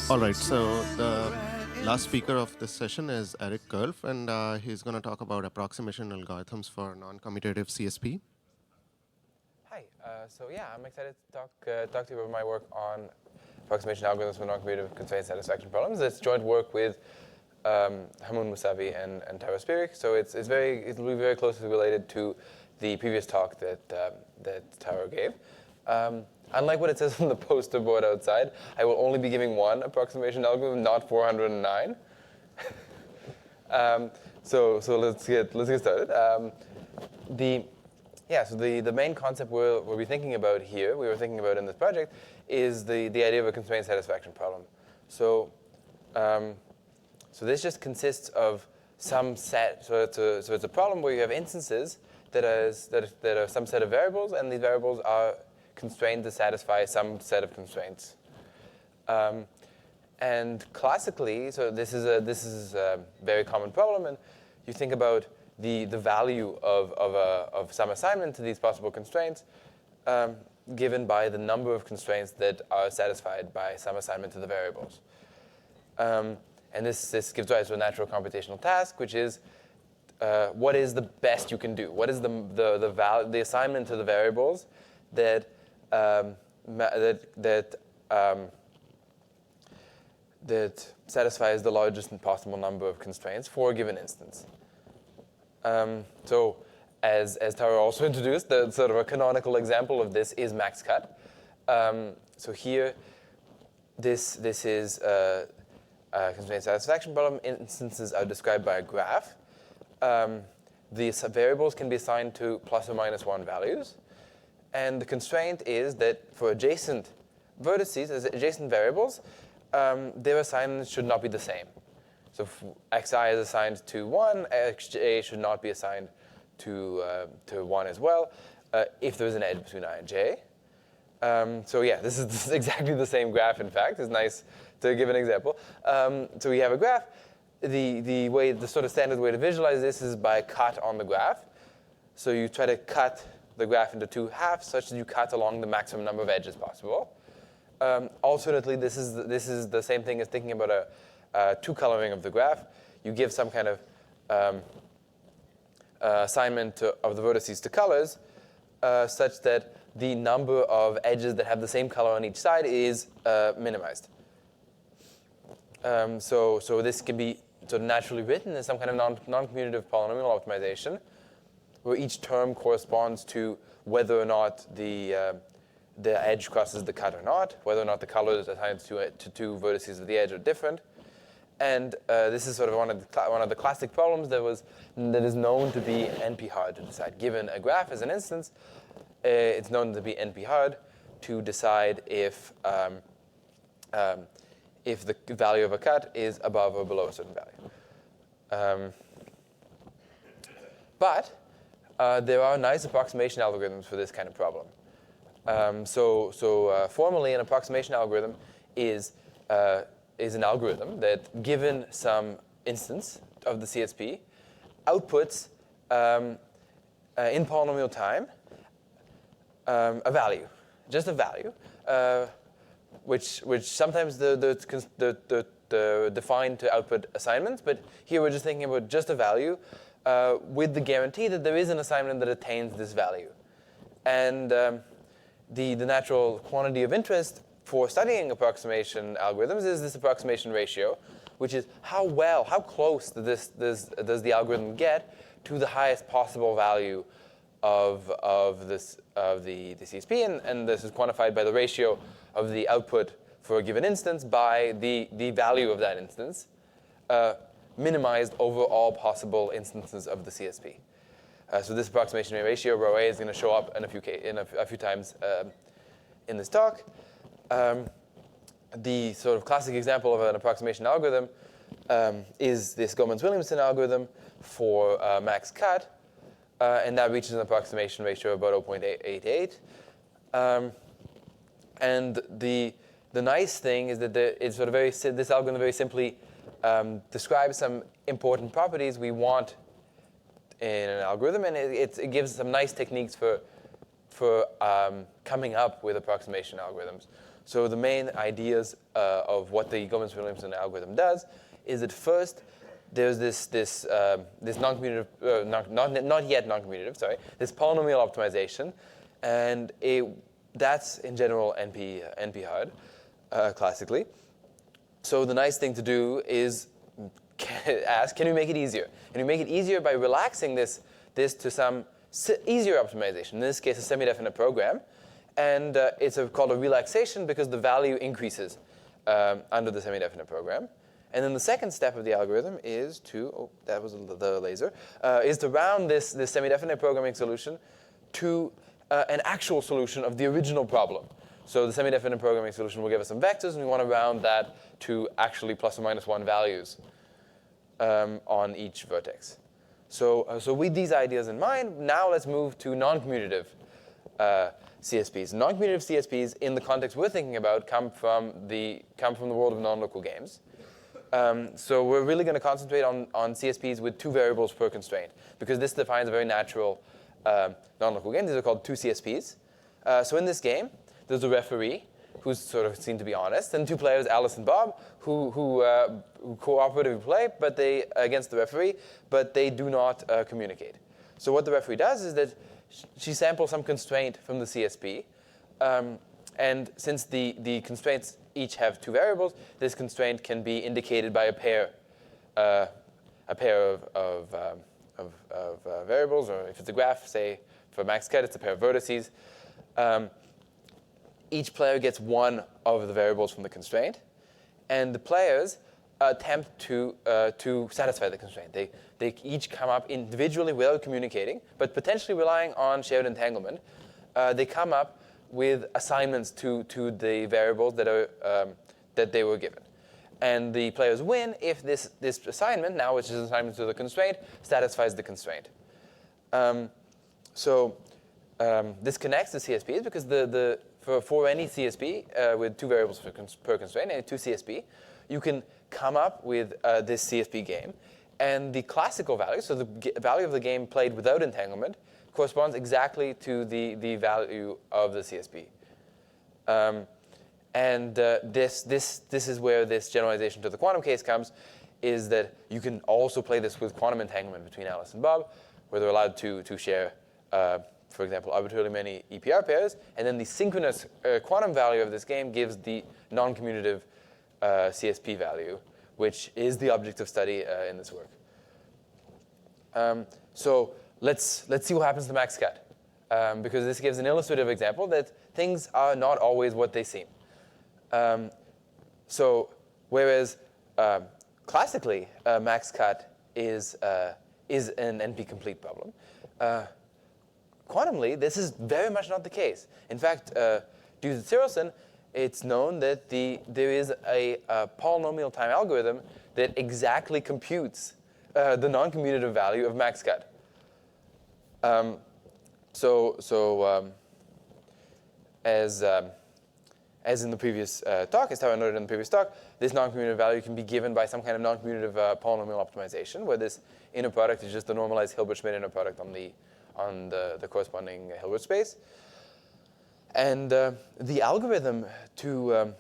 All right, so the last speaker of this session is Eric Culf, and he's going to talk about approximation algorithms for noncommutative CSP. Hi. So yeah, I'm excited to talk to you about my work on approximation algorithms for noncommutative constraint satisfaction problems. It's joint work with Hamoon, Mousavi, and Taro Spirig. So it'll be very closely related to the previous talk that Taro gave. Unlike what it says on the poster board outside, I will only be giving one approximation algorithm, not 409. So let's get started. So the main concept we'll be thinking about here, we were thinking about in this project, is the idea of a constraint satisfaction problem. So this just consists of some set. So it's a problem where you have instances that are some set of variables, and these variables are constrained to satisfy some set of constraints. And classically, so this is a very common problem, and you think about the value of some assignment to these possible constraints given by the number of constraints that are satisfied by some assignment to the variables. And this gives rise to a natural computational task, which is what is the best you can do? What is the assignment to the variables that satisfies the largest possible number of constraints for a given instance? So as Taro also introduced, the sort of a canonical example of this is max cut. So here, this is a constraint satisfaction problem. Instances are described by a graph. These variables can be assigned to plus or minus 1 values. And the constraint is that for adjacent vertices, as adjacent variables, their assignments should not be the same. So if xi is assigned to 1, xj should not be assigned to 1 as well, if there is an edge between I and j. So yeah, this is exactly the same graph, in fact. It's nice to give an example. So we have a graph. The sort of standard way to visualize this is by cut on the graph. So you try to cut the graph into two halves such that you cut along the maximum number of edges possible. Alternately, this is the same thing as thinking about a two-coloring of the graph. You give some kind of assignment of the vertices to colors such that the number of edges that have the same color on each side is minimized. So this can be sort of naturally written as some kind of non-commutative polynomial optimization, where each term corresponds to whether or not the edge crosses the cut or not, whether or not the colors assigned to two vertices of the edge are different. And this is sort of one of the classic problems that is known to be NP-hard to decide. Given a graph as an instance, it's known to be NP-hard to decide if the value of a cut is above or below a certain value. But there are nice approximation algorithms for this kind of problem. Formally, an approximation algorithm is an algorithm that, given some instance of the CSP, outputs in polynomial time a value, just a value, which sometimes they're defined to output assignments, but here we're just thinking about just a value with the guarantee that there is an assignment that attains this value. And the natural quantity of interest for studying approximation algorithms is this approximation ratio, which is how close does the algorithm get to the highest possible value of the CSP, and this is quantified by the ratio of the output for a given instance by the value of that instance, minimized over all possible instances of the CSP. So this approximation ratio, rho A, is going to show up in a few times in this talk. The sort of classic example of an approximation algorithm is this Gomans-Williamson algorithm for max cut, and that reaches an approximation ratio of about 0.88. And the nice thing is that this algorithm very simply describes some important properties we want in an algorithm, and it gives some nice techniques for coming up with approximation algorithms. So the main ideas of what the Gomez-Williamson algorithm does is that first there's this non-commutative, not yet non-commutative, sorry, this polynomial optimization, and that's in general NP hard, classically. So the nice thing to do is ask, can we make it easier? Can we make it easier by relaxing this to some easier optimization? In this case, a semi-definite program. And it's called a relaxation because the value increases under the semi-definite program. And then the second step of the algorithm is to, that was the laser, is to round this semi-definite programming solution to an actual solution of the original problem. So the semi-definite programming solution will give us some vectors, and we want to round that to actually plus or minus 1 values on each vertex. So with these ideas in mind, now let's move to non-commutative CSPs. Non-commutative CSPs, in the context we're thinking about, come from the world of non-local games. So we're really going to concentrate on CSPs with 2 variables per constraint, because this defines a very natural non-local game. These are called 2 CSPs. So in this game, there's a referee who's sort of seen to be honest, and 2 players, Alice and Bob, who cooperatively play, but they against the referee, but they do not communicate. So what the referee does is that she samples some constraint from the CSP, and since the constraints each have 2 variables, this constraint can be indicated by a pair of variables, or if it's a graph, say for max cut, it's a pair of vertices. Each player gets 1 of the variables from the constraint, and the players attempt to satisfy the constraint. They each come up individually without communicating, but potentially relying on shared entanglement. They come up with assignments to the variables that they were given. And the players win if this assignment, now which is an assignment to the constraint, satisfies the constraint. This connects the CSPs because for any CSP with 2 variables per constraint, any 2 CSP, you can come up with this CSP game. And the classical value, so the value of the game played without entanglement, corresponds exactly to the value of the CSP. This is where this generalization to the quantum case comes, is that you can also play this with quantum entanglement between Alice and Bob, where they're allowed to share, for example, arbitrarily many EPR pairs, and then the synchronous quantum value of this game gives the non-commutative CSP value, which is the object of study in this work. So let's see what happens to max cut, because this gives an illustrative example that things are not always what they seem. So whereas classically max cut is an NP-complete problem, quantumly this is very much not the case. In fact, due to Tyrolson, it's known that there is a polynomial time algorithm that exactly computes the non-commutative value of max cut. As in the previous talk, as Taro noted in the previous talk, this non-commutative value can be given by some kind of non-commutative polynomial optimization, where this inner product is just the normalized Hilbert-Schmidt inner product on the corresponding Hilbert space. And the algorithm to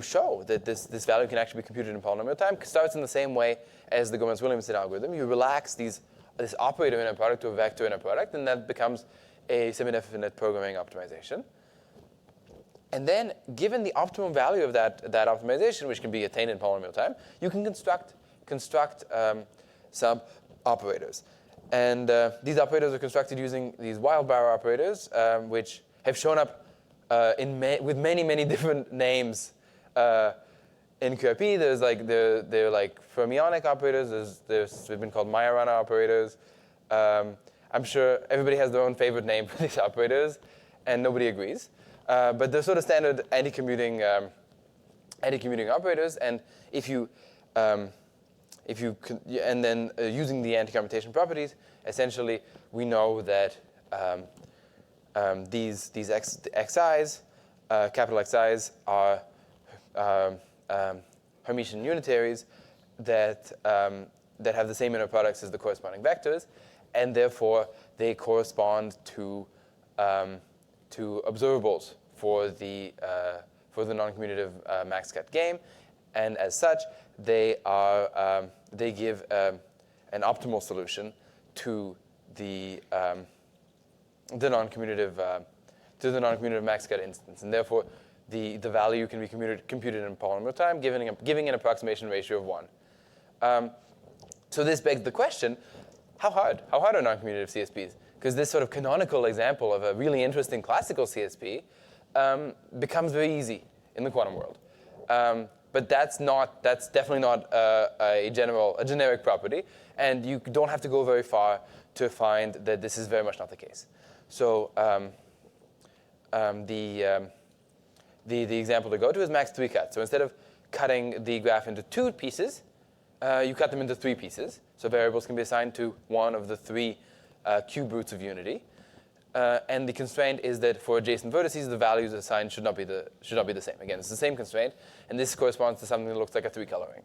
show that this value can actually be computed in polynomial time starts in the same way as the Gomez-Williamson algorithm. You relax this operator inner product to a vector inner product, and that becomes a semi-definite programming optimization. And then, given the optimum value of that optimization, which can be attained in polynomial time, you can construct some operators. And these operators are constructed using these Wildbauer operators, which have shown up with many different names in QIP. They're like fermionic operators. They've been called Majorana operators. I'm sure everybody has their own favorite name for these operators, and nobody agrees. But they're sort of standard anti-commuting operators, and using the anti-commutation properties, essentially we know that these xi's, capital Xi's, are Hermitian unitaries that have the same inner products as the corresponding vectors, and therefore they correspond to observables for the for the non-commutative max cut game, and as such, they give an optimal solution to the non-commutative max cut instance, and therefore the value can be computed in polynomial time, giving an approximation ratio of 1. So this begs the question: how hard are non-commutative CSPs? Because this sort of canonical example of a really interesting classical CSP becomes very easy in the quantum world. But that's definitely not a generic property, and you don't have to go very far to find that this is very much not the case. So the example to go to is max 3 cut. So instead of cutting the graph into 2 pieces, you cut them into 3 pieces. So variables can be assigned to one of the 3 cube roots of unity. And the constraint is that for adjacent vertices, the values assigned should not be the same. Again, it's the same constraint, and this corresponds to something that looks like a 3 coloring,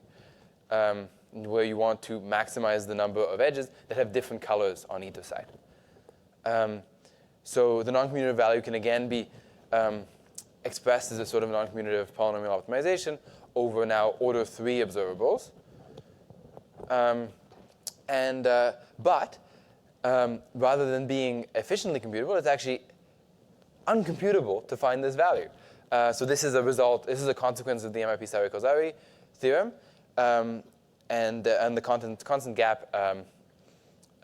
where you want to maximize the number of edges that have different colors on either side. So the non-commutative value can again be expressed as a sort of non-commutative polynomial optimization over now order 3 observables. But rather than being efficiently computable, it's actually uncomputable to find this value. So this is a result. This is a consequence of the MIP-Sari-Kozari theorem, and the constant gap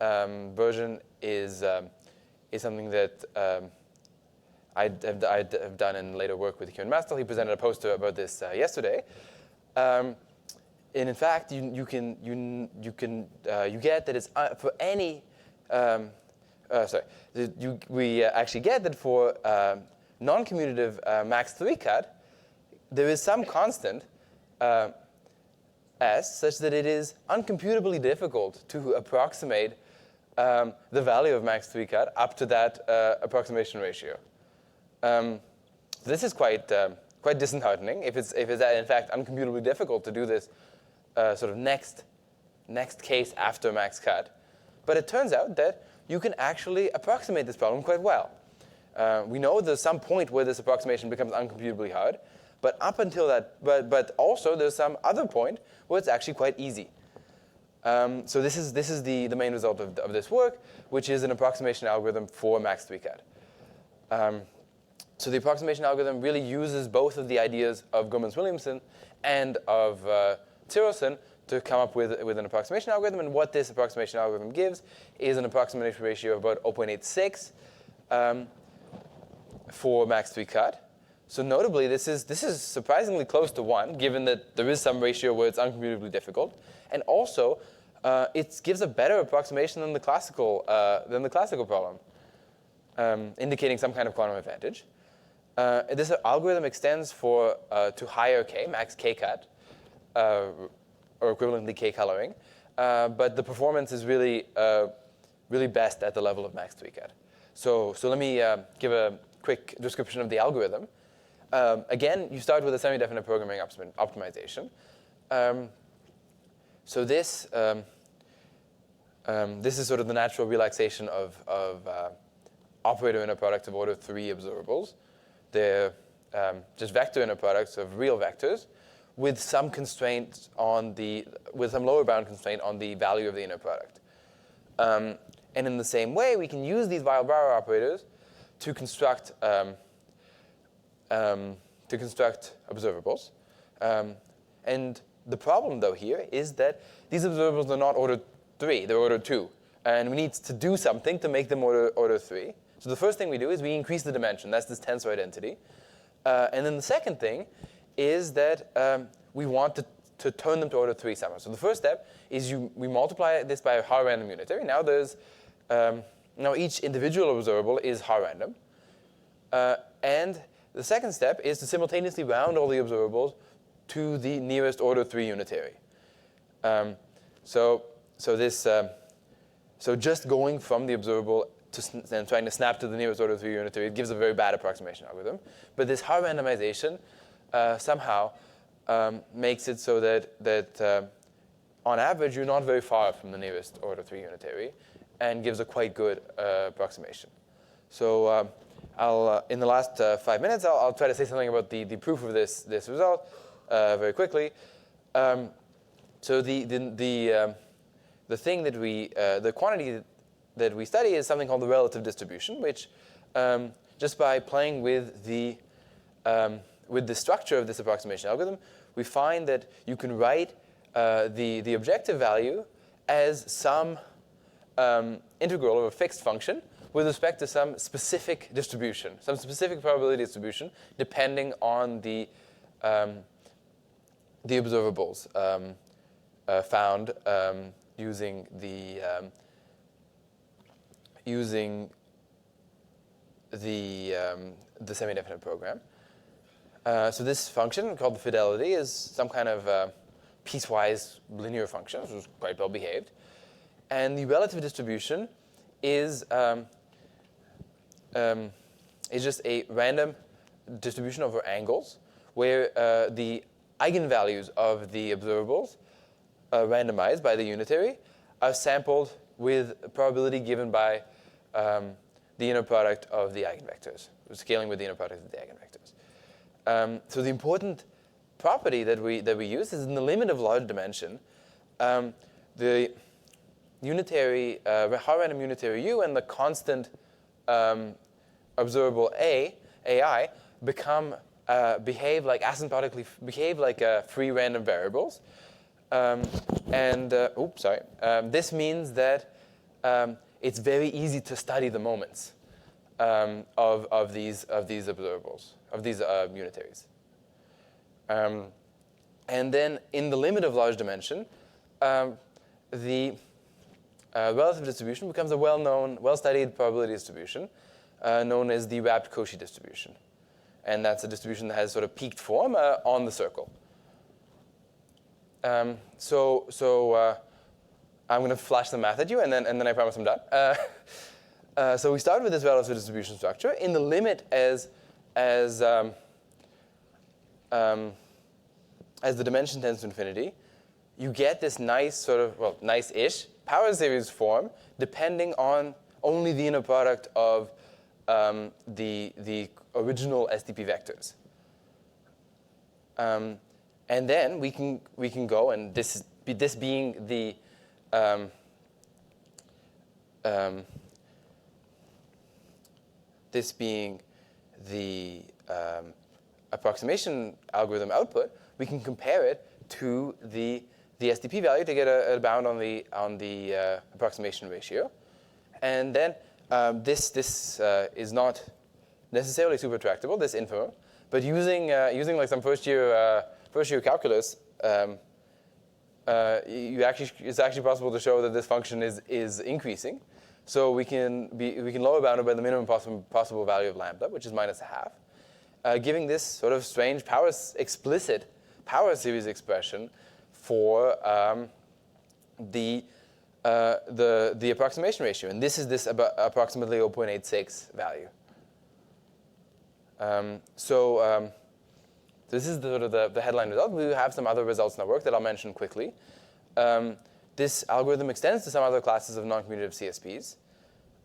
version is something that I'd have done in later work with Kieran Mastel. He presented a poster about this yesterday. And in fact, you get that it's for any. We actually get that for non-commutative max 3 cut, there is some constant S such that it is uncomputably difficult to approximate the value of max 3 cut up to that approximation ratio. This is quite disheartening if it's in fact uncomputably difficult to do this sort of next case after max cut. But it turns out that you can actually approximate this problem quite well. We know there's some point where this approximation becomes uncomputably hard, but up until that, but also there's some other point where it's actually quite easy. So this is the main result of this work, which is an approximation algorithm for max 3 cut. So the approximation algorithm really uses both of the ideas of Gomans-Williamson and of Tsirosin to come up with an approximation algorithm. And what this approximation algorithm gives is an approximation ratio of about 0.86 for max 3 cut. So notably, this is surprisingly close to 1, given that there is some ratio where it's uncomputably difficult. And also, it gives a better approximation than the classical problem, indicating some kind of quantum advantage. This algorithm extends to higher k, max k cut, or equivalently k coloring, but the performance is really best at the level of max 3 cut. So let me give a quick description of the algorithm. Again, you start with a semi-definite programming optimization. So this is sort of the natural relaxation of operator inner products of order 3 observables. They're just vector inner products of real vectors with some constraints with some lower bound constraint on the value of the inner product. And in the same way, we can use these Weil-Brauer operators to construct observables. And the problem, though, here is that these observables are not order 3, they're order 2. And we need to do something to make them order 3. So the first thing we do is we increase the dimension. That's this tensor identity. And then the second thing is that we want to turn them to order 3 somehow. So the first step is we multiply this by a Haar random unitary. Now now each individual observable is Haar random. And the second step is to simultaneously round all the observables to the nearest order 3 unitary. So just going from the observable and trying to snap to the nearest order 3 unitary, it gives a very bad approximation algorithm. But this Haar randomization somehow makes it so that on average, you're not very far from the nearest order 3 unitary and gives a quite good approximation. So in the last 5 minutes, I'll try to say something about the proof of this result very quickly. So the thing that the quantity that we study is something called the relative distribution, which just by playing with the structure of this approximation algorithm, we find that you can write the objective value as some integral of a fixed function with respect to some specific distribution, some specific probability distribution, depending on the observables found using the semi-definite program. So this function, called the fidelity, is some kind of piecewise linear function, which is quite well behaved. And the relative distribution is just a random distribution over angles, where the eigenvalues of the observables, randomized by the unitary, are sampled with a probability given by the inner product of the eigenvectors, scaling with the inner product of the eigenvectors. So the important property that we use is in the limit of large dimension, the unitary, Hall-random unitary U and the constant observable AI, behave like asymptotically, free random variables. This means that it's very easy to study the moments of these observables, of these unitaries. And then in the limit of large dimension, the relative distribution becomes a well-known, well-studied probability distribution known as the wrapped Cauchy distribution. And that's a distribution that has sort of peaked form on the circle. So I'm going to flash the math at you, and then I promise I'm done. So we start with this relative distribution structure. In the limit as the dimension tends to infinity, you get this nice sort of, well, nice-ish power series form depending on only the inner product of the original SDP vectors. And then we can go, and this being the approximation algorithm output, we can compare it to the SDP value to get a bound on the approximation ratio. And then this is not necessarily super tractable, this infimum, but using like some first year calculus, it's actually possible to show that this function is increasing. So we can lower bound it by the minimum possible value of lambda, which is -0.5, giving this sort of strange explicit power series expression for the approximation ratio, and this is this approximately 0.86 value. This is the headline result. We have some other results in our work that I'll mention quickly. This algorithm extends to some other classes of noncommutative CSPs,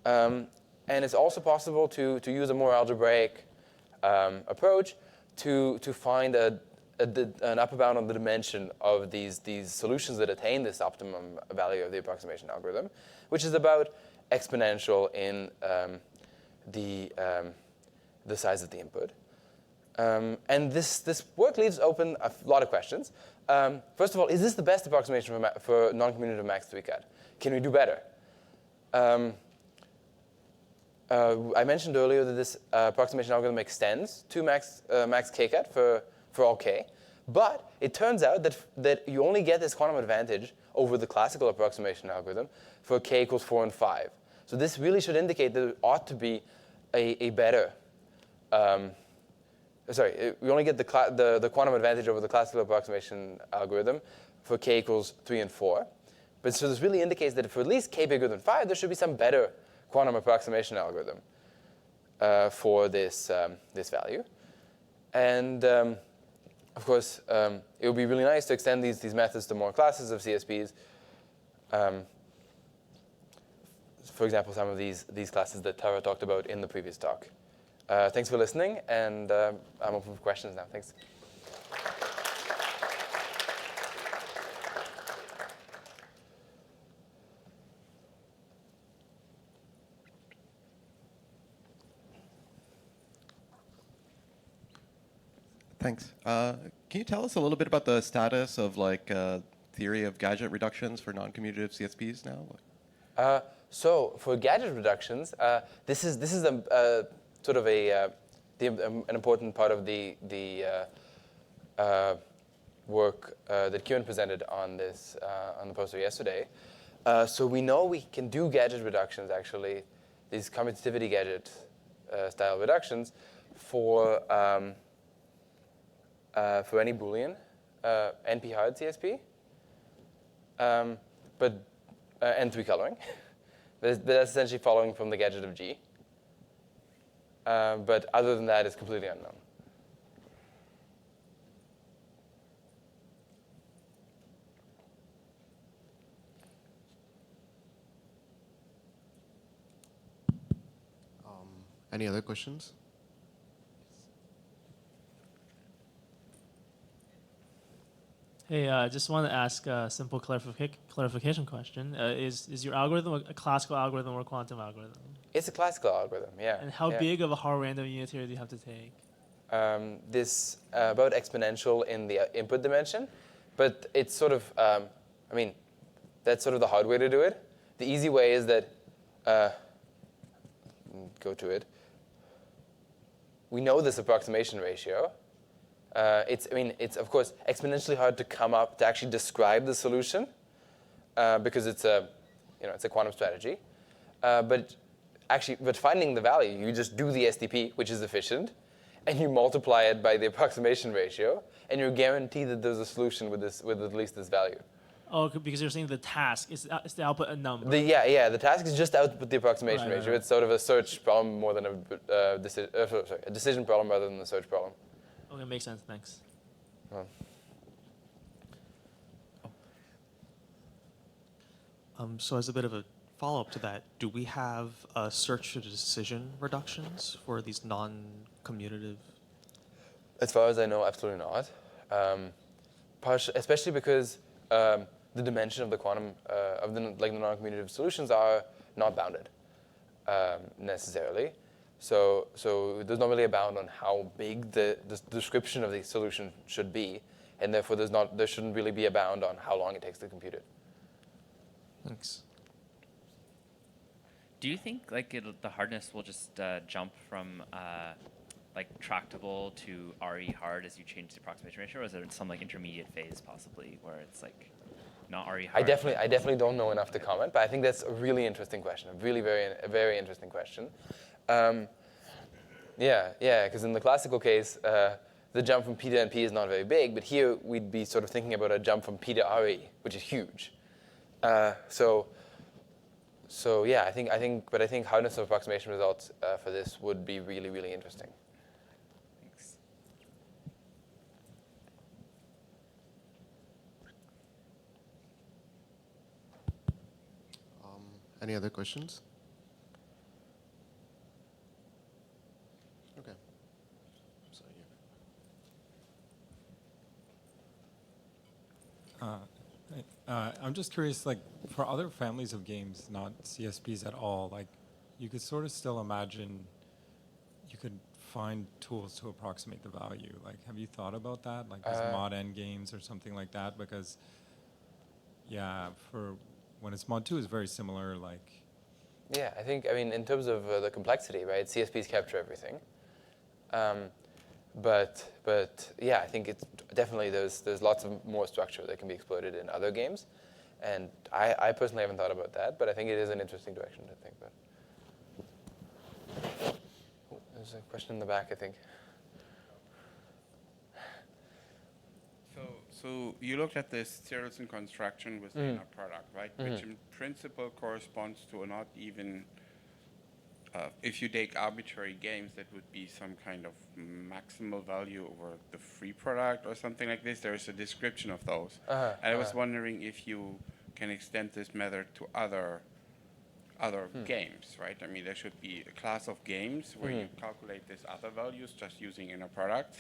and it's also possible to use a more algebraic approach to find an upper bound on the dimension of these solutions that attain this optimum value of the approximation algorithm, which is about exponential in the size of the input. And this work leaves open a lot of questions. First of all, is this the best approximation for noncommutative max 3 cut? Can we do better? I mentioned earlier that this approximation algorithm extends to max k cut for all k, but it turns out that you only get this quantum advantage over the classical approximation algorithm for k equals 4 and 5. So this really should indicate that it ought to be a better. We only get the quantum advantage over the classical approximation algorithm for k equals 3 and 4. But so this really indicates that for at least k bigger than 5, there should be some better quantum approximation algorithm for this value. And of course, it would be really nice to extend these methods to more classes of CSPs. For example, some of these classes that Taro talked about in the previous talk. Thanks for listening, and I'm open for questions now. Thanks. Thanks. Can you tell us a little bit about the status of theory of gadget reductions for non-commutative CSPs now? So for gadget reductions, this is sort of an important part of the work that Kieran presented on this on the poster yesterday. So we know we can do gadget reductions, actually, these commutativity gadget style reductions for any Boolean NP-hard CSP, and 3 coloring. But that's essentially following from the gadget of G. But other than that, it's completely unknown. Any other questions? Hey, I just want to ask a simple clarification question. Is your algorithm a classical algorithm or a quantum algorithm? It's a classical algorithm, yeah. And how yeah. big of a hard random unitary do you have to take? This about exponential in the input dimension, but it's sort of, that's sort of the hard way to do it. The easy way is that, go to it. We know this approximation ratio. It's of course exponentially hard to come up to actually describe the solution because it's a quantum strategy. But finding the value, you just do the SDP, which is efficient, and you multiply it by the approximation ratio, and you're guaranteed that there's a solution with at least this value. Oh, because you're saying the task is the output a number. The task is just output the approximation ratio. Right. It's sort of a search problem more than a decision problem rather than a search problem. Okay, makes sense. Thanks. So as a bit of a follow-up to that, do we have search to decision reductions for these non-commutative? As far as I know, absolutely not. Especially because the dimension of the quantum of the non-commutative solutions are not bounded necessarily. So there's not really a bound on how big the description of the solution should be, and therefore there shouldn't really be a bound on how long it takes to compute it. Thanks. Do you think the hardness will just jump from tractable to RE hard as you change the approximation ratio, or is there some intermediate phase possibly where it's not RE hard? I definitely don't know enough to comment, but I think that's a really interesting question. A really very interesting question. Because in the classical case, the jump from P to NP is not very big, but here we'd be sort of thinking about a jump from P to RE, which is huge. I think hardness of approximation results for this would be really, really interesting. Thanks. Any other questions? Okay. I'm just curious, for other families of games, not CSPs at all, you could sort of still imagine you could find tools to approximate the value. Have you thought about that? These mod n games or something like that? Because, for when it's mod 2 is very similar, Yeah, I think, in terms of the complexity, right, CSPs capture everything. But I think it's definitely there's lots of more structure that can be exploited in other games, and I personally haven't thought about that, but I think it is an interesting direction to think about. Oh, there's a question in the back, I think. So you looked at this Tyrolson construction within a product, right? Which in principle corresponds to not even. If you take arbitrary games, that would be some kind of maximal value over the free product or something like this. There is a description of those. And I was wondering if you can extend this method to other other games, right? I mean, there should be a class of games where you calculate these other values just using inner products,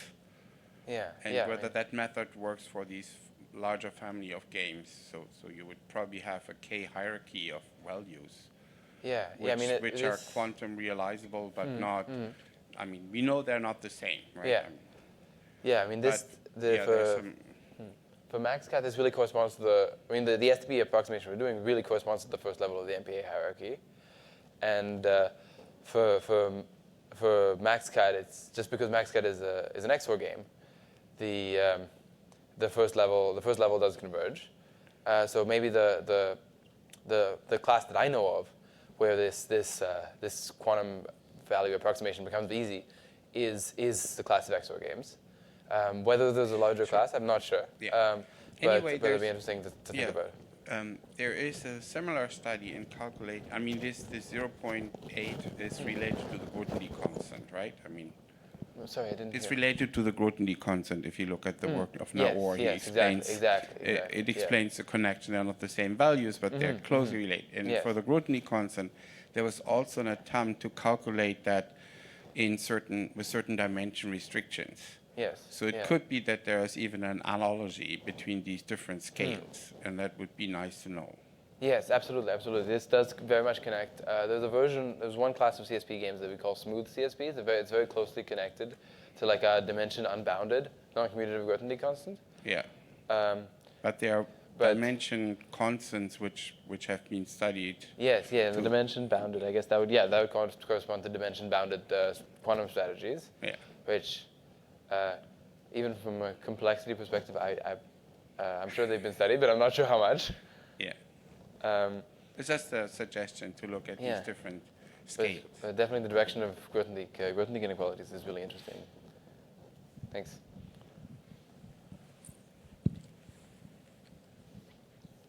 Yeah. and yeah. I whether mean, that method works for these larger family of games. So you would probably have a K hierarchy of values, yeah. which, Yeah. I mean, it which are is- quantum realizable, but not. I mean, we know they're not the same, right? Yeah. I mean, Yeah. I mean, this but, yeah, there's some. for MaxCat, this really corresponds to the STP approximation we're doing really corresponds to the first level of the MPA hierarchy. And for MaxCat, it's just because MaxCat is an XOR game, the first level does converge. So maybe the class that I know of, where this quantum value approximation becomes easy, is the class of XOR games. Whether there's a larger class, I'm not sure. Yeah. But Anyway, it'll be there's- interesting to think about. There is a similar study in calculate. I mean, this 0.8 is related to the Grothendieck constant, right? I mean, I'm sorry, I didn't it's hear. related to the Grothendieck constant. If you look at the work of Yes, Naor, he yes, explains exactly, it yeah. explains the connection. They're not the same values, but they're closely related. And Yes. for the Grothendieck constant, there was also an attempt to calculate that with certain dimension restrictions. Yes. So it yeah. could be that there is even an analogy between these different scales, and that would be nice to know. Yes, absolutely, absolutely. This does very much connect. There's one class of CSP games that we call smooth CSPs. It's very closely connected to like a dimension unbounded non-commutative Grothendieck constant. Yeah. Um, But there are But- dimension constants which have been studied. yes, yeah, the dimension bounded. I guess that would correspond to dimension bounded quantum strategies, Yeah. which even from a complexity perspective, I'm sure they've been studied, but I'm not sure how much. Yeah. Um, It's just a suggestion to look at Yeah. these different but, scales. but definitely the direction of Grothendieck inequalities is really interesting. Thanks.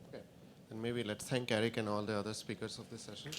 Okay. And maybe let's thank Eric and all the other speakers of this session.